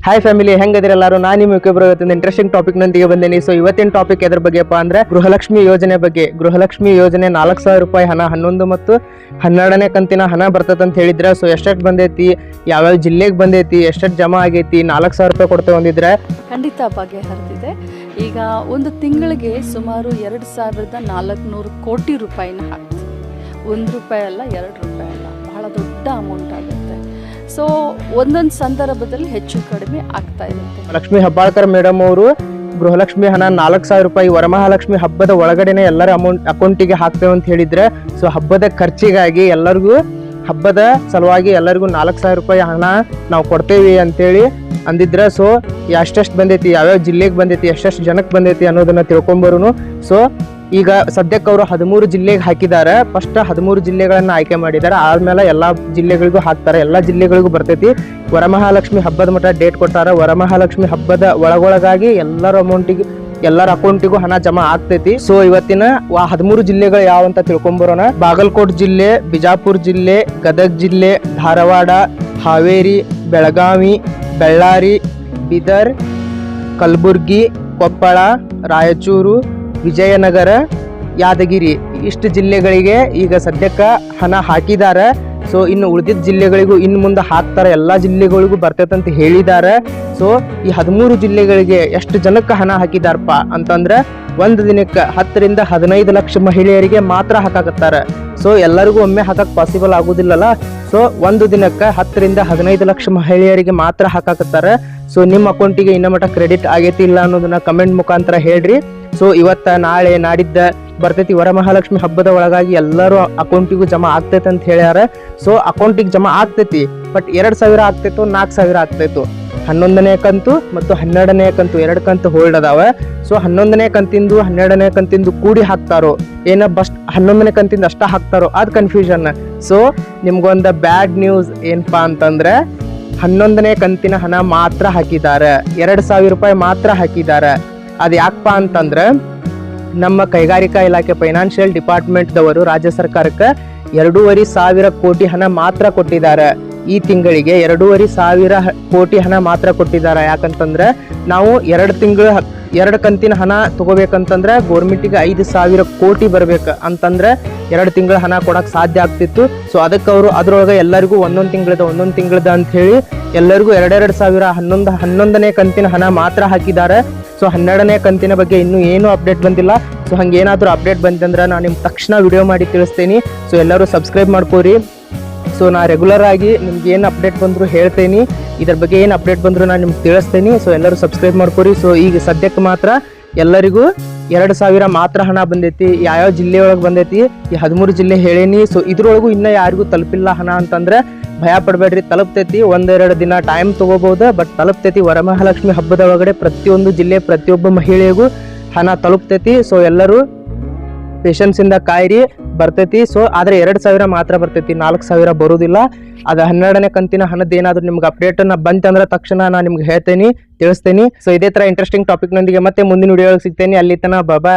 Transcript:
Hi family, ಹೆಂಗದಿರ ಎಲ್ಲರೂ? ನಾನು ನಿಮ್ಮ ಇವತ್ತಿನ ಇಂಟ್ರೆಸ್ಟಿಂಗ್ ಟಾಪಿಕ್ ನೊಂದಿಗೆ ಬಂದೇನಿ. ಸೊ ಇವತ್ತಿನ ಟಾಪಿಕ್ ಎದ್ರ ಬಗ್ಗೆಪ್ಪ ಅಂದ್ರೆ ಗೃಹಲಕ್ಷ್ಮಿ ಯೋಜನೆ ಬಗ್ಗೆ. ಗೃಹಲಕ್ಷ್ಮಿ ಯೋಜನೆ 4,000 ರೂಪಾಯಿ ಹಣ 11 ಮತ್ತು 12ನೇ ಕಂತಿನ ಹಣ ಬರ್ತದೆ ಅಂತ ಹೇಳಿದ್ರೆ, ಸೊ ಎಷ್ಟೆಷ್ಟು ಬಂದೈತಿ, ಯಾವ್ಯಾವ ಜಿಲ್ಲೆಗೆ ಬಂದೈತಿ, ಎಷ್ಟೆಷ್ಟು ಜಮಾ ಆಗೈತಿ, 4,000 ರೂಪಾಯಿ ಕೊಡ್ತೇವೆ ಅಂದಿದ್ರೆ ಖಂಡಿತ ಬಗೆಹರಿದಿದೆ. ಈಗ ಒಂದು ತಿಂಗಳಿಗೆ ಸುಮಾರು 2,400 ಕೋಟಿ ರೂಪಾಯಿನ ಹಾಕ್ತೀವಿ. 1 ರೂಪಾಯಿ ಅಲ್ಲ, 2 ರೂಪಾಯಿ ಅಲ್ಲ, ಬಹಳ ದೊಡ್ಡ ಅಮೌಂಟ್ ಆಗುತ್ತೆ. ಸೊ ಒಂದೊಂದು ಸಂದರ್ಭದಲ್ಲಿ ಹೆಚ್ಚು ಕಡಿಮೆ ಆಗ್ತಾ ಇರುತ್ತೆ. ಲಕ್ಷ್ಮೀ ಹೆಬ್ಬಾಳ್ಕರ್ ಮೇಡಮ್ ಅವರು ಗೃಹಲಕ್ಷ್ಮಿ ಹಣ 4,000 ರೂಪಾಯಿ ವರಮಹಾಲಕ್ಷ್ಮಿ ಹಬ್ಬದ ಒಳಗಡೆನೆ ಎಲ್ಲರ ಅಕೌಂಟಿಗೆ ಹಾಕ್ತೇವೆ ಅಂತ ಹೇಳಿದ್ರೆ, ಸೊ ಹಬ್ಬದ ಖರ್ಚಿಗಾಗಿ ಎಲ್ಲರಿಗೂ, ಹಬ್ಬದ ಸಲುವಾಗಿ ಎಲ್ಲರಿಗೂ 4,000 ರೂಪಾಯಿ ಹಣ ನಾವು ಕೊಡ್ತೇವೆ ಅಂತೇಳಿ ಅಂದಿದ್ರೆ, ಸೊ ಎಷ್ಟೆಷ್ಟು ಬಂದೈತಿ, ಯಾವ್ಯಾವ ಜಿಲ್ಲೆಗೆ ಬಂದೈತಿ, ಎಷ್ಟೆಷ್ಟು ಜನಕ್ಕೆ ಬಂದೈತಿ ಅನ್ನೋದನ್ನ ತಿಳ್ಕೊಂಬರೋನು. ಸೊ ಈಗ ಸದ್ಯಕ್ಕೆ ಅವರು 13 ಜಿಲ್ಲೆಗೆ ಹಾಕಿದ್ದಾರೆ. ಫಸ್ಟ್ 13 ಜಿಲ್ಲೆಗಳನ್ನ ಆಯ್ಕೆ ಮಾಡಿದ್ದಾರೆ. ಆದ್ಮೇಲೆ ಎಲ್ಲಾ ಜಿಲ್ಲೆಗಳಿಗೂ ಹಾಕ್ತಾರೆ, ಎಲ್ಲಾ ಜಿಲ್ಲೆಗಳಿಗೂ ಬರ್ತೈತಿ. ವರಮಹಾಲಕ್ಷ್ಮಿ ಹಬ್ಬದ ಮಟ್ಟ ಡೇಟ್ ಕೊಟ್ಟಾರ. ವರಮಹಾಲಕ್ಷ್ಮಿ ಹಬ್ಬದ ಒಳಗೊಳಗಾಗಿ ಎಲ್ಲರ ಅಮೌಂಟಿಗೆ, ಎಲ್ಲರ ಅಕೌಂಟಿಗೂ ಹಣ ಜಮಾ ಆಗ್ತೈತಿ. ಸೊ ಇವತ್ತಿನ 13 ಜಿಲ್ಲೆಗಳು ಯಾವ ಅಂತ ತಿಳ್ಕೊಂಬರೋಣ. ಬಾಗಲಕೋಟ್ ಜಿಲ್ಲೆ, ಬಿಜಾಪುರ ಜಿಲ್ಲೆ, ಗದಗ ಜಿಲ್ಲೆ, ಧಾರವಾಡ, ಹಾವೇರಿ, ಬೆಳಗಾವಿ, ಬಳ್ಳಾರಿ, ಬೀದರ್, ಕಲಬುರ್ಗಿ, ಕೊಪ್ಪಳ, ರಾಯಚೂರು, ವಿಜಯನಗರ, ಯಾದಗಿರಿ, ಇಷ್ಟು ಜಿಲ್ಲೆಗಳಿಗೆ ಈಗ ಸದ್ಯಕ್ಕೆ ಹಣ ಹಾಕಿದ್ದಾರೆ. ಸೊ ಇನ್ನು ಉಳಿದಿದ್ದ ಜಿಲ್ಲೆಗಳಿಗೂ ಇನ್ನು ಮುಂದೆ ಹಾಕ್ತಾರೆ, ಎಲ್ಲ ಜಿಲ್ಲೆಗಳಿಗೂ ಬರ್ತೈತೆ ಅಂತ ಹೇಳಿದ್ದಾರೆ. ಸೊ ಈ 13 ಜಿಲ್ಲೆಗಳಿಗೆ ಎಷ್ಟು ಜನಕ್ಕೆ ಹಣ ಹಾಕಿದಾರಪ್ಪ ಅಂತಂದ್ರೆ, ಒಂದು ದಿನಕ್ಕೆ 10 ರಿಂದ 15 ಲಕ್ಷ ಮಹಿಳೆಯರಿಗೆ ಮಾತ್ರ ಹಾಕಾಕತ್ತಾರೆ. ಸೊ ಎಲ್ಲರಿಗೂ ಒಮ್ಮೆ ಹಾಕಕ್ ಪಾಸಿಬಲ್ ಆಗುದಿಲ್ಲಲ್ಲ. ಸೊ ಒಂದು ದಿನಕ್ಕೆ 10 ರಿಂದ 15 ಲಕ್ಷ ಮಹಿಳೆಯರಿಗೆ ಮಾತ್ರ ಹಾಕಾಕತ್ತಾರೆ. ಸೊ ನಿಮ್ಮ ಅಕೌಂಟಿಗೆ ಇನ್ನ ಮಟ್ಟ ಕ್ರೆಡಿಟ್ ಆಗೈತಿ ಇಲ್ಲ ಅನ್ನೋದನ್ನ ಕಮೆಂಟ್ ಮುಖಾಂತರ ಹೇಳ್ರಿ. ಸೊ ಇವತ್ತ, ನಾಳೆ, ನಾಡಿದ್ದ ಬರ್ತೈತಿ. ವರಮಹಾಲಕ್ಷ್ಮಿ ಹಬ್ಬದ ಒಳಗಾಗಿ ಎಲ್ಲರೂ ಅಕೌಂಟಿಗೂ ಜಮಾ ಆಗ್ತೈತೆ ಅಂತ ಹೇಳ್ಯಾರ. ಸೊ ಅಕೌಂಟಿಗೆ ಜಮಾ ಆಗ್ತೈತಿ, ಬಟ್ 2,000 ಆಗ್ತೈತು, 4,000 ಆಗ್ತೈತು. 11ನೇ ಕಂತು ಮತ್ತು 12ನೇ ಕಂತು 2 ಕಂತು ಹೋಲ್ಡ್ ಅದಾವ. ಸೊ 11ನೇ ಕಂತಿಂದು 12ನೇ ಕಂತಿಂದು ಕೂಡಿ ಹಾಕ್ತಾರೋ ಏನ ಬಸ್ಟ್ 11ನೇ ಕಂತಿಂದ ಅಷ್ಟ ಹಾಕ್ತಾರೋ ಅದು ಕನ್ಫ್ಯೂಷನ್. ಸೊ ನಿಮ್ಗೊಂದು ಬ್ಯಾಡ್ ನ್ಯೂಸ್ ಏನಪ್ಪಾ ಅಂತಂದ್ರೆ, 11ನೇ ಕಂತಿನ ಹಣ ಮಾತ್ರ ಹಾಕಿದ್ದಾರೆ, 2,000 ರೂಪಾಯಿ ಮಾತ್ರ ಹಾಕಿದ್ದಾರೆ. ಅದು ಯಾಕಪ್ಪ ಅಂತಂದ್ರೆ, ನಮ್ಮ ಕೈಗಾರಿಕಾ ಇಲಾಖೆ ಫೈನಾನ್ಷಿಯಲ್ ಡಿಪಾರ್ಟ್ಮೆಂಟ್ ದವರು ರಾಜ್ಯ ಸರ್ಕಾರಕ್ಕೆ 2,500 ಕೋಟಿ ಹಣ ಮಾತ್ರ ಕೊಟ್ಟಿದ್ದಾರೆ. ಈ ತಿಂಗಳಿಗೆ 2,500 ಕೋಟಿ ಹಣ ಮಾತ್ರ ಕೊಟ್ಟಿದ್ದಾರೆ. ಯಾಕಂತಂದ್ರೆ ನಾವು 2 ಕಂತಿನ ಹಣ ತಗೋಬೇಕಂತಂದ್ರೆ ಗೌರ್ಮೆಂಟಿಗೆ 5,000 ಕೋಟಿ ಬರ್ಬೇಕು ಅಂತಂದ್ರೆ 2 ತಿಂಗಳ ಹಣ ಕೊಡಕ್ ಸಾಧ್ಯ ಆಗ್ತಿತ್ತು. ಸೊ ಅದಕ್ಕೆ ಅವರು ಅದ್ರೊಳಗೆ ಎಲ್ಲರಿಗೂ ಒಂದೊಂದು ತಿಂಗಳದ ಅಂತ ಹೇಳಿ ಎಲ್ಲರಿಗೂ 2,000 11ನೇ ಕಂತಿನ ಹಣ ಮಾತ್ರ ಹಾಕಿದ್ದಾರೆ. ಸೊ 12ನೇ ಕಂತಿನ ಬಗ್ಗೆ ಇನ್ನೂ ಏನು ಅಪ್ಡೇಟ್ ಬಂದಿಲ್ಲ. ಸೊ ಹಂಗೇನಾದ್ರೂ ಅಪ್ಡೇಟ್ ಬಂತಂದ್ರೆ ನಾನು ನಿಮ್ಗೆ ತಕ್ಷಣ ವಿಡಿಯೋ ಮಾಡಿ ತಿಳಿಸ್ತೀನಿ. ಸೊ ಎಲ್ಲರೂ ಸಬ್ಸ್ಕ್ರೈಬ್ ಮಾಡ್ಕೋರಿ. ಸೊ ನಾ ರೆಗ್ಯುಲರ್ ಆಗಿ ನಿಮ್ಗೆ ಏನು ಅಪ್ಡೇಟ್ ಬಂದ್ರು ಹೇಳ್ತೇನೆ, ಇದ್ರ ಬಗ್ಗೆ ಏನು ಅಪ್ಡೇಟ್ ಬಂದ್ರು ನಾನು ನಿಮ್ಗೆ ತಿಳಿಸ್ತೇನೆ. ಸೊ ಎಲ್ಲರೂ ಸಬ್ಸ್ಕ್ರೈಬ್ ಮಾಡ್ಕೋರಿ. ಸೊ ಈಗ ಸದ್ಯಕ್ಕೆ ಮಾತ್ರ ಎಲ್ಲರಿಗೂ 2,000 ಮಾತ್ರ ಹಣ ಬಂದೈತಿ. ಯಾವ್ಯಾವ ಜಿಲ್ಲೆ ಒಳಗೆ ಬಂದೈತಿ, ಈ 13 ಜಿಲ್ಲೆ ಹೇಳೇನಿ. ಸೊ ಇದ್ರೊಳಗೂ ಇನ್ನೂ ಯಾರಿಗೂ ತಲುಪಿಲ್ಲ ಹಣ ಅಂತಂದ್ರೆ ಭಯ ಪಡಬೇಡ್ರಿ, ತಲುಪ್ತೈತಿ. 1-2 ದಿನ ಟೈಮ್ ತಗೋಬಹುದು, ಬಟ್ ತಲುಪ್ತೈತಿ. ವರಮಹಾಲಕ್ಷ್ಮಿ ಹಬ್ಬದ ಒಳಗಡೆ ಪ್ರತಿಯೊಂದು ಜಿಲ್ಲೆ, ಪ್ರತಿಯೊಬ್ಬ ಮಹಿಳೆಗೂ ಹಣ ತಲುಪ್ತೈತಿ. ಸೊ ಎಲ್ಲರೂ ಪೇಷನ್ಸ್ ಇಂದ ಕಾಯಿರಿ, ಬರ್ತೈತಿ. ಸೊ ಆದ್ರೆ 2,000 ಮಾತ್ರ ಬರ್ತೈತಿ, 4,000 ಬರುದಿಲ್ಲ. ಅದು 12ನೇ ಕಂತಿನ ಹಣದ ಏನಾದ್ರು ನಿಮ್ಗೆ ಅಪ್ಡೇಟ್ ಬಂತಂದ್ರೆ ತಕ್ಷಣ ನಾನು ನಿಮ್ಗೆ ಹೇಳ್ತೇನೆ, ತಿಳಿಸ್ತೇನೆ. ಸೊ ಇದೇ ತರ ಇಂಟ್ರೆಸ್ಟಿಂಗ್ ಟಾಪಿಕ್ ನೊಂದಿಗೆ ಮತ್ತೆ ಮುಂದಿನ ವಿಡಿಯೋ ಸಿಗ್ತೇನೆ. ಅಲ್ಲಿ ತನಕ ಬಾಯ್.